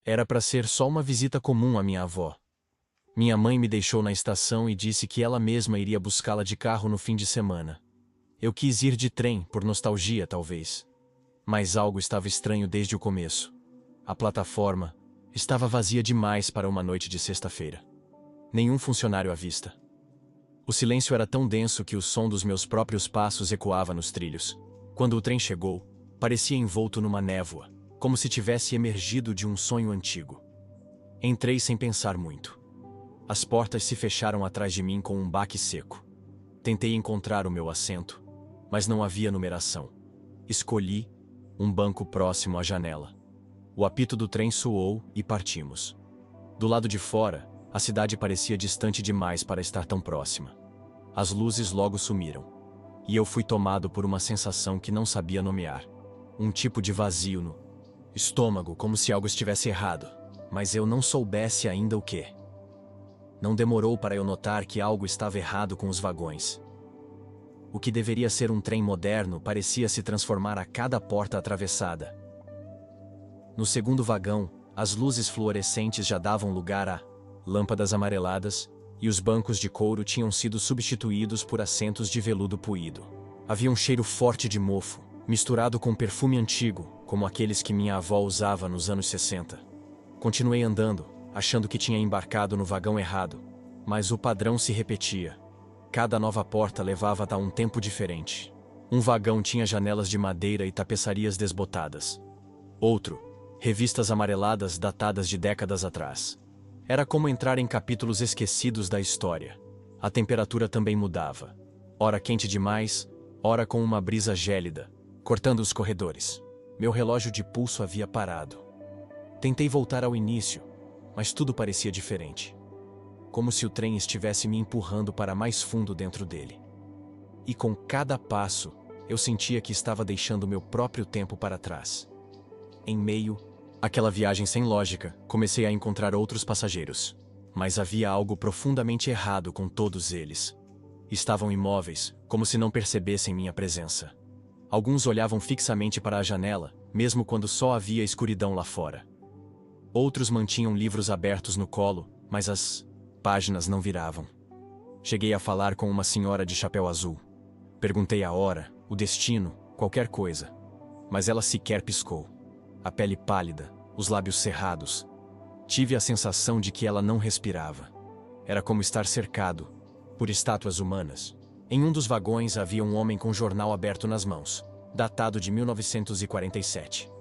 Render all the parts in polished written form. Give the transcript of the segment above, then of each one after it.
Era para ser só uma visita comum à minha avó. Minha mãe me deixou na estação e disse que ela mesma iria buscá-la de carro no fim de semana. Eu quis ir de trem, por nostalgia, talvez. Mas algo estava estranho desde o começo. A plataforma estava vazia demais para uma noite de sexta-feira. Nenhum funcionário à vista. O silêncio era tão denso que o som dos meus próprios passos ecoava nos trilhos. Quando o trem chegou, parecia envolto numa névoa, como se tivesse emergido de um sonho antigo. Entrei sem pensar muito. As portas se fecharam atrás de mim com um baque seco. Tentei encontrar o meu assento, mas não havia numeração. Escolhi um banco próximo à janela. O apito do trem soou e partimos. Do lado de fora, a cidade parecia distante demais para estar tão próxima. As luzes logo sumiram, e eu fui tomado por uma sensação que não sabia nomear. Um tipo de vazio no estômago, como se algo estivesse errado, mas eu não soubesse ainda o quê. Não demorou para eu notar que algo estava errado com os vagões. O que deveria ser um trem moderno parecia se transformar a cada porta atravessada. No segundo vagão, as luzes fluorescentes já davam lugar a lâmpadas amareladas, e os bancos de couro tinham sido substituídos por assentos de veludo puído. Havia um cheiro forte de mofo, misturado com perfume antigo, como aqueles que minha avó usava nos anos 60. Continuei andando, achando que tinha embarcado no vagão errado, mas o padrão se repetia. Cada nova porta levava a um tempo diferente. Um vagão tinha janelas de madeira e tapeçarias desbotadas. Outro, revistas amareladas datadas de décadas atrás. Era como entrar em capítulos esquecidos da história. A temperatura também mudava. Ora quente demais, ora com uma brisa gélida, cortando os corredores. Meu relógio de pulso havia parado. Tentei voltar ao início, mas tudo parecia diferente. Como se o trem estivesse me empurrando para mais fundo dentro dele. E com cada passo, eu sentia que estava deixando meu próprio tempo para trás. Em meio àquela viagem sem lógica, comecei a encontrar outros passageiros. Mas havia algo profundamente errado com todos eles. Estavam imóveis, como se não percebessem minha presença. Alguns olhavam fixamente para a janela, mesmo quando só havia escuridão lá fora. Outros mantinham livros abertos no colo, mas as páginas não viravam. Cheguei a falar com uma senhora de chapéu azul. Perguntei a hora, o destino, qualquer coisa. Mas ela sequer piscou. A pele pálida, os lábios cerrados. Tive a sensação de que ela não respirava. Era como estar cercado por estátuas humanas. Em um dos vagões havia um homem com um jornal aberto nas mãos, datado de 1947.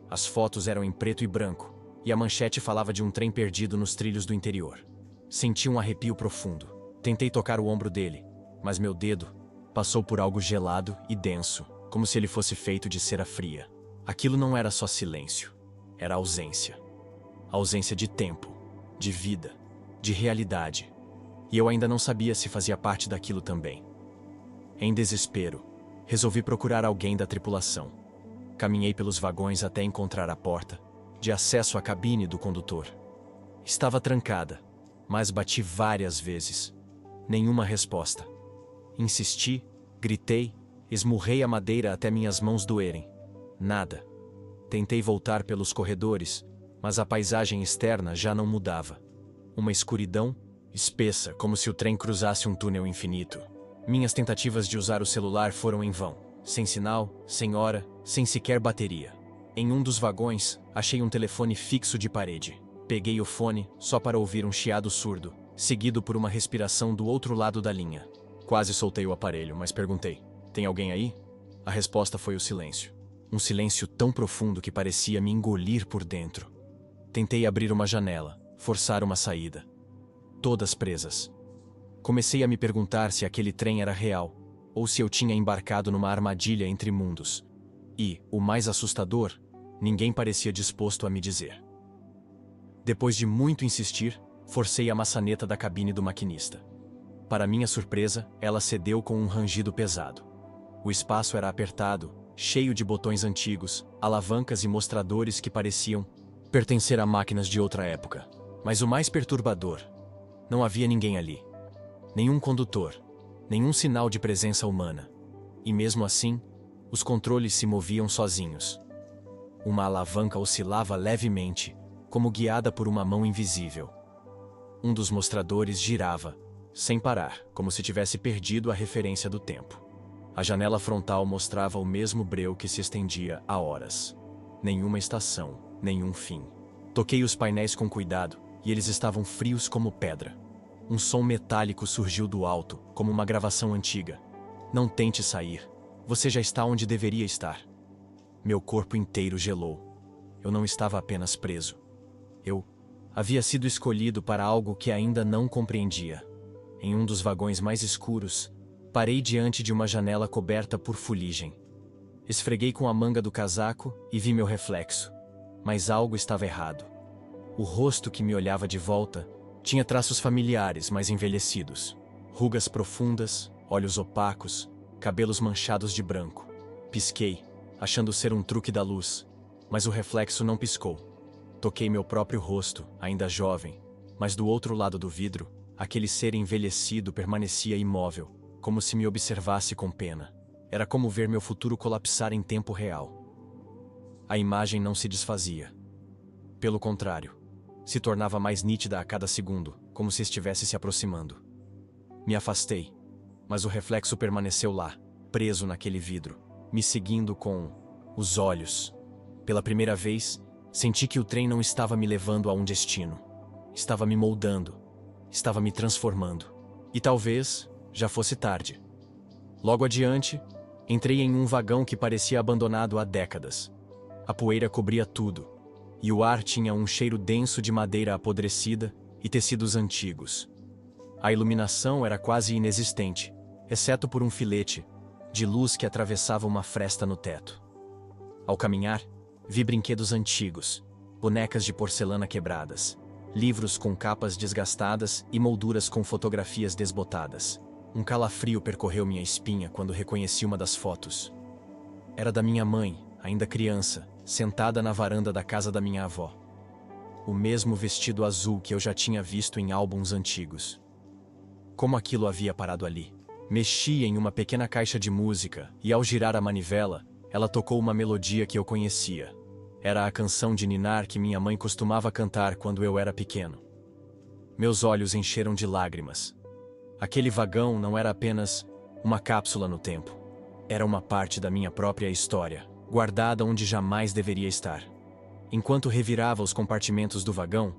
As fotos eram em preto e branco, e a manchete falava de um trem perdido nos trilhos do interior. Senti um arrepio profundo. Tentei tocar o ombro dele, mas meu dedo passou por algo gelado e denso, como se ele fosse feito de cera fria. Aquilo não era só silêncio, era ausência. Ausência de tempo, de vida, de realidade. E eu ainda não sabia se fazia parte daquilo também. Em desespero, resolvi procurar alguém da tripulação. Caminhei pelos vagões até encontrar a porta de acesso à cabine do condutor. Estava trancada, mas bati várias vezes. Nenhuma resposta. Insisti, gritei, esmurrei a madeira até minhas mãos doerem. Nada. Tentei voltar pelos corredores, mas a paisagem externa já não mudava. Uma escuridão espessa, como se o trem cruzasse um túnel infinito. Minhas tentativas de usar o celular foram em vão. Sem sinal, sem hora, sem sequer bateria. Em um dos vagões, achei um telefone fixo de parede. Peguei o fone, só para ouvir um chiado surdo, seguido por uma respiração do outro lado da linha. Quase soltei o aparelho, mas perguntei: "Tem alguém aí?" A resposta foi o silêncio. Um silêncio tão profundo que parecia me engolir por dentro. Tentei abrir uma janela, forçar uma saída. Todas presas. Comecei a me perguntar se aquele trem era real, ou se eu tinha embarcado numa armadilha entre mundos. E, o mais assustador, ninguém parecia disposto a me dizer. Depois de muito insistir, forcei a maçaneta da cabine do maquinista. Para minha surpresa, ela cedeu com um rangido pesado. O espaço era apertado, cheio de botões antigos, alavancas e mostradores que pareciam pertencer a máquinas de outra época. Mas o mais perturbador, não havia ninguém ali. Nenhum condutor, nenhum sinal de presença humana. E mesmo assim, os controles se moviam sozinhos. Uma alavanca oscilava levemente, como guiada por uma mão invisível. Um dos mostradores girava, sem parar, como se tivesse perdido a referência do tempo. A janela frontal mostrava o mesmo breu que se estendia há horas. Nenhuma estação, nenhum fim. Toquei os painéis com cuidado, e eles estavam frios como pedra. Um som metálico surgiu do alto, como uma gravação antiga. Não tente sair. Você já está onde deveria estar. Meu corpo inteiro gelou. Eu não estava apenas preso. Eu havia sido escolhido para algo que ainda não compreendia. Em um dos vagões mais escuros, parei diante de uma janela coberta por fuligem. Esfreguei com a manga do casaco e vi meu reflexo. Mas algo estava errado. O rosto que me olhava de volta tinha traços familiares, mas envelhecidos. Rugas profundas, olhos opacos, cabelos manchados de branco. Pisquei, achando ser um truque da luz, mas o reflexo não piscou. Toquei meu próprio rosto, ainda jovem, mas do outro lado do vidro, aquele ser envelhecido permanecia imóvel, como se me observasse com pena. Era como ver meu futuro colapsar em tempo real. A imagem não se desfazia. Pelo contrário, se tornava mais nítida a cada segundo, como se estivesse se aproximando. Me afastei, mas o reflexo permaneceu lá, preso naquele vidro, me seguindo com os olhos. Pela primeira vez, senti que o trem não estava me levando a um destino. Estava me moldando, estava me transformando. E talvez já fosse tarde. Logo adiante, entrei em um vagão que parecia abandonado há décadas. A poeira cobria tudo, e o ar tinha um cheiro denso de madeira apodrecida e tecidos antigos. A iluminação era quase inexistente, exceto por um filete de luz que atravessava uma fresta no teto. Ao caminhar, vi brinquedos antigos, bonecas de porcelana quebradas, livros com capas desgastadas e molduras com fotografias desbotadas. Um calafrio percorreu minha espinha quando reconheci uma das fotos. Era da minha mãe, ainda criança, sentada na varanda da casa da minha avó. O mesmo vestido azul que eu já tinha visto em álbuns antigos. Como aquilo havia parado ali? Mexi em uma pequena caixa de música e, ao girar a manivela, ela tocou uma melodia que eu conhecia. Era a canção de ninar que minha mãe costumava cantar quando eu era pequeno. Meus olhos encheram de lágrimas. Aquele vagão não era apenas uma cápsula no tempo. Era uma parte da minha própria história, guardada onde jamais deveria estar. Enquanto revirava os compartimentos do vagão,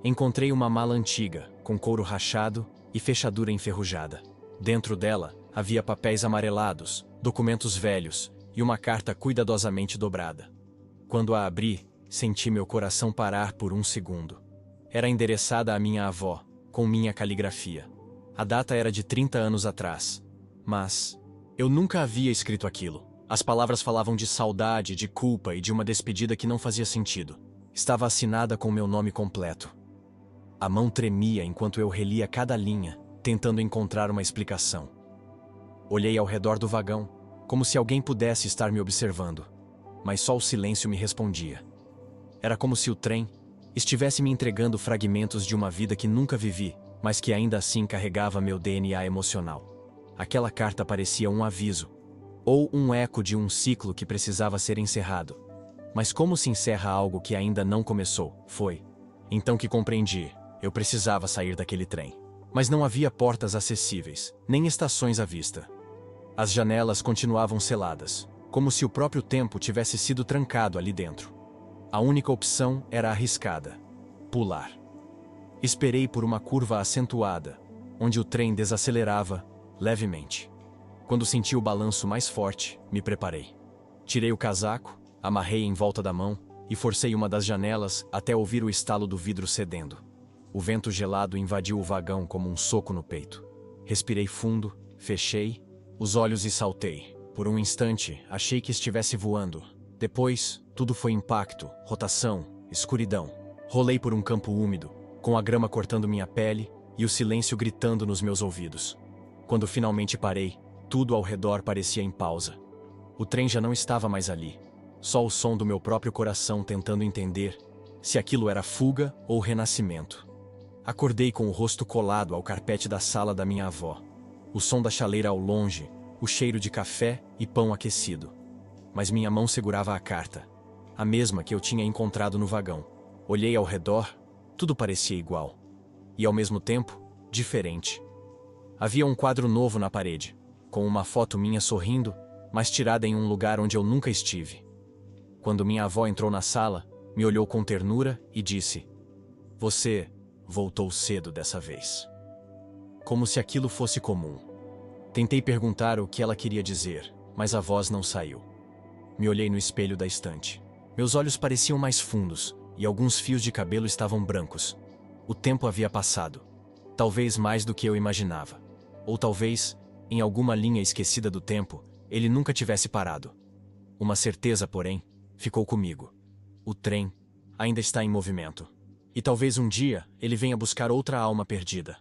encontrei uma mala antiga, com couro rachado e fechadura enferrujada. Dentro dela, havia papéis amarelados, documentos velhos e uma carta cuidadosamente dobrada. Quando a abri, senti meu coração parar por um segundo. Era endereçada à minha avó, com minha caligrafia. A data era de 30 anos atrás. Mas eu nunca havia escrito aquilo. As palavras falavam de saudade, de culpa e de uma despedida que não fazia sentido. Estava assinada com meu nome completo. A mão tremia enquanto eu relia cada linha, tentando encontrar uma explicação. Olhei ao redor do vagão, como se alguém pudesse estar me observando, mas só o silêncio me respondia. Era como se o trem estivesse me entregando fragmentos de uma vida que nunca vivi, mas que ainda assim carregava meu DNA emocional. Aquela carta parecia um aviso, ou um eco de um ciclo que precisava ser encerrado. Mas como se encerra algo que ainda não começou? Foi então que compreendi. Eu precisava sair daquele trem. Mas não havia portas acessíveis, nem estações à vista. As janelas continuavam seladas, como se o próprio tempo tivesse sido trancado ali dentro. A única opção era arriscada: pular. Esperei por uma curva acentuada, onde o trem desacelerava levemente. Quando senti o balanço mais forte, me preparei. Tirei o casaco, amarrei em volta da mão e forcei uma das janelas até ouvir o estalo do vidro cedendo. O vento gelado invadiu o vagão como um soco no peito. Respirei fundo, fechei os olhos e saltei. Por um instante, achei que estivesse voando. Depois, tudo foi impacto, rotação, escuridão. Rolei por um campo úmido, com a grama cortando minha pele e o silêncio gritando nos meus ouvidos. Quando finalmente parei, tudo ao redor parecia em pausa. O trem já não estava mais ali. Só o som do meu próprio coração tentando entender se aquilo era fuga ou renascimento. Acordei com o rosto colado ao carpete da sala da minha avó. O som da chaleira ao longe, o cheiro de café e pão aquecido. Mas minha mão segurava a carta, a mesma que eu tinha encontrado no vagão. Olhei ao redor, tudo parecia igual. E ao mesmo tempo, diferente. Havia um quadro novo na parede, com uma foto minha sorrindo, mas tirada em um lugar onde eu nunca estive. Quando minha avó entrou na sala, me olhou com ternura e disse: "Você voltou cedo dessa vez." Como se aquilo fosse comum. Tentei perguntar o que ela queria dizer, mas a voz não saiu. Me olhei no espelho da estante. Meus olhos pareciam mais fundos, e alguns fios de cabelo estavam brancos. O tempo havia passado. Talvez mais do que eu imaginava. Ou talvez, em alguma linha esquecida do tempo, ele nunca tivesse parado. Uma certeza, porém, ficou comigo. O trem ainda está em movimento. E talvez um dia ele venha buscar outra alma perdida.